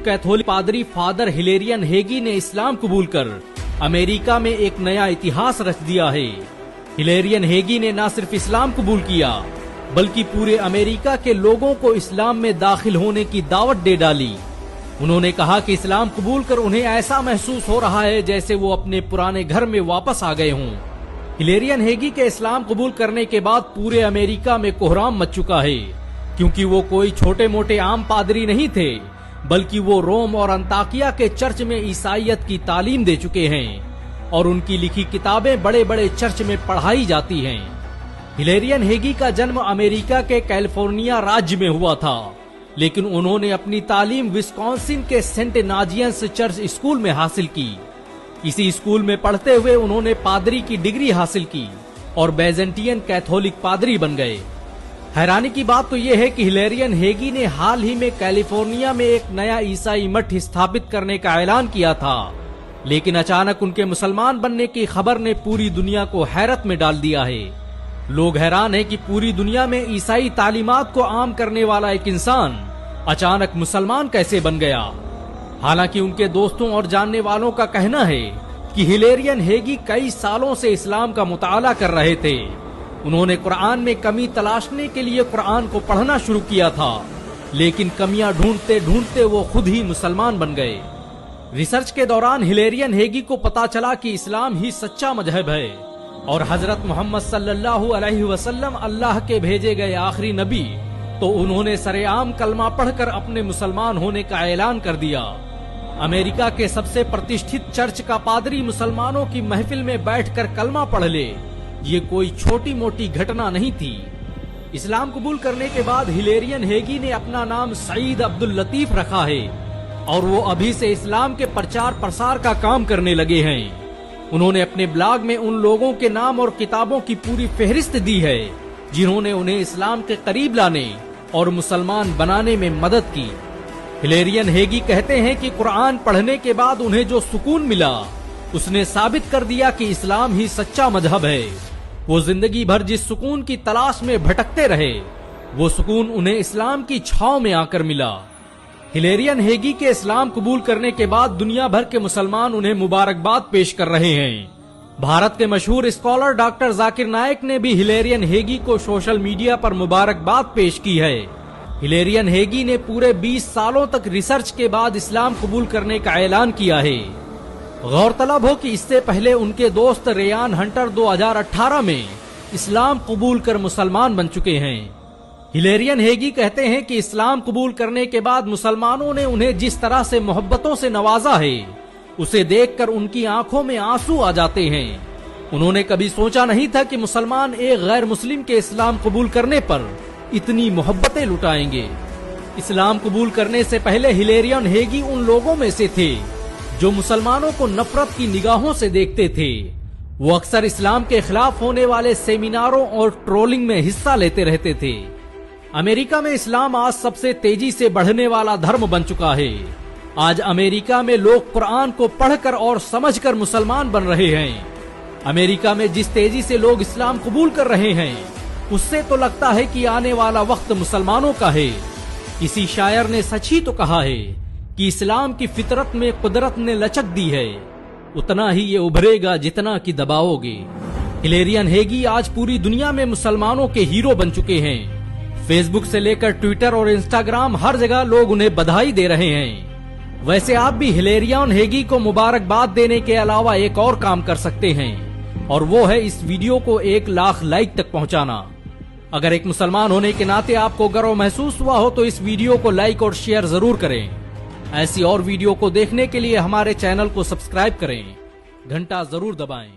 Catholic पादरी father हिलेरियन हेगी ने इस्लाम कबूल कर अमेरिका में एक नया इतिहास रच दिया है। हिलेरियन हेगी ने न सिर्फ इस्लाम कबूल किया बल्कि पूरे अमेरिका के लोगों को इस्लाम में दाखिल होने की दावत दे डाली। उन्होंने कहा कि इस्लाम कबूल कर उन्हें ऐसा महसूस हो रहा है जैसे वो अपने पुराने घर में वापस आ गए हों। हिलेरियन हेगी के इस्लाम कबूल करने के बाद पूरे अमेरिका में कोहराम मच चुका है, क्योंकि वो कोई छोटे मोटे आम पादरी नहीं थे, बल्कि वो रोम और अंताकिया के चर्च में ईसाईयत की तालीम दे चुके हैं और उनकी लिखी किताबें बड़े बड़े चर्च में पढ़ाई जाती हैं। हिलेरियन हेगी का जन्म अमेरिका के कैलिफोर्निया राज्य में हुआ था, लेकिन उन्होंने अपनी तालीम विस्कॉन्सिन के सेंट नाजियंस चर्च स्कूल में हासिल की। इसी स्कूल में पढ़ते हुए उन्होंने पादरी की डिग्री हासिल की और बैजेंटियन कैथोलिक पादरी बन गए। हैरानी की बात तो यह है कि हिलेरियन हेगी ने हाल ही में कैलिफोर्निया में एक नया ईसाई मठ स्थापित करने का ऐलान किया था, लेकिन अचानक उनके मुसलमान बनने की खबर ने पूरी दुनिया को हैरत में डाल दिया है। लोग हैरान हैं कि पूरी दुनिया में ईसाई तालीमात को आम करने वाला एक इंसान अचानक मुसलमान कैसे बन गया। हालांकि उनके दोस्तों और जानने वालों का कहना है कि हिलेरियन हेगी कई सालों से इस्लाम का मुताला कर रहे थे। उन्होंने कुरान में कमी तलाशने के लिए कुरान को पढ़ना शुरू किया था, लेकिन कमियां ढूंढते ढूंढते वो खुद ही मुसलमान बन गए। रिसर्च के दौरान हिलेरियन हेगी को पता चला कि इस्लाम ही सच्चा मजहब है और हजरत मोहम्मद सल्लल्लाहु अलैहि वसल्लम अल्लाह के भेजे गए आखिरी नबी, तो उन्होंने सरेआम कलमा पढ़कर अपने मुसलमान होने का ऐलान कर दिया। अमेरिका के सबसे प्रतिष्ठित चर्च का पादरी मुसलमानों की महफिल में बैठकर कलमा पढ़ ले, ये कोई छोटी मोटी घटना नहीं थी। इस्लाम कबूल करने के बाद हिलेरियन हेगी ने अपना नाम सईद अब्दुल लतीफ रखा है और वो अभी से इस्लाम के प्रचार प्रसार का काम करने लगे हैं। उन्होंने अपने ब्लॉग में उन लोगों के नाम और किताबों की पूरी फहरिस्त दी है जिन्होंने उन्हें इस्लाम के करीब लाने और मुसलमान बनाने में मदद की। हिलेरियन हेगी कहते हैं कि कुरान पढ़ने के बाद उन्हें जो सुकून मिला उसने साबित कर दिया कि इस्लाम ही सच्चा मजहब है। वो जिंदगी भर जिस सुकून की तलाश में भटकते रहे, वो सुकून उन्हें इस्लाम की छांव में आकर मिला। हिलेरियन हेगी के इस्लाम कबूल करने के बाद दुनिया भर के मुसलमान उन्हें मुबारकबाद पेश कर रहे हैं। भारत के मशहूर स्कॉलर डॉक्टर जाकिर नायक ने भी हिलेरियन हेगी को सोशल मीडिया पर मुबारकबाद पेश की है। हिलेरियन हेगी ने पूरे 20 सालों तक रिसर्च के बाद इस्लाम कबूल करने का ऐलान किया है। गौरतलब हो कि इससे पहले उनके दोस्त रेयान हंटर 2018 में इस्लाम कबूल कर मुसलमान बन चुके हैं। हिलेरियन हेगी कहते हैं कि इस्लाम कबूल करने के बाद मुसलमानों ने उन्हें जिस तरह से मोहब्बतों से नवाजा है, उसे देखकर उनकी आंखों में आंसू आ जाते हैं। उन्होंने कभी सोचा नहीं था कि मुसलमान एक गैर मुस्लिम के इस्लाम कबूल करने पर इतनी मोहब्बतें लुटाएंगे। इस्लाम कबूल करने से पहले हिलेरियन हेगी उन लोगों में से थे जो मुसलमानों को नफरत की निगाहों से देखते थे। वो अक्सर इस्लाम के खिलाफ होने वाले सेमिनारों और ट्रोलिंग में हिस्सा लेते रहते थे। अमेरिका में इस्लाम आज सबसे तेजी से बढ़ने वाला धर्म बन चुका है। आज अमेरिका में लोग कुरान को पढ़कर और समझकर मुसलमान बन रहे हैं। अमेरिका में जिस तेजी से लोग इस्लाम कबूल कर रहे हैं, उससे तो लगता है कि आने वाला वक्त मुसलमानों का है। किसी शायर ने सच ही तो कहा है कि इस्लाम की फितरत में कुदरत ने लचक दी है, उतना ही ये उभरेगा जितना कि दबाओगे। हिलेरियन हेगी आज पूरी दुनिया में मुसलमानों के हीरो बन चुके हैं। फेसबुक से लेकर ट्विटर और इंस्टाग्राम, हर जगह लोग उन्हें बधाई दे रहे हैं। वैसे आप भी हिलेरियन हेगी को मुबारकबाद देने के अलावा एक और काम कर सकते हैं, और वो है इस वीडियो को 1 लाख लाइक तक पहुंचाना। अगर एक मुसलमान होने के नाते आपको गर्व महसूस हुआ हो तो इस वीडियो को लाइक और शेयर जरूर करें। ऐसी और वीडियो को देखने के लिए हमारे चैनल को सब्सक्राइब करें, घंटा जरूर दबाएं।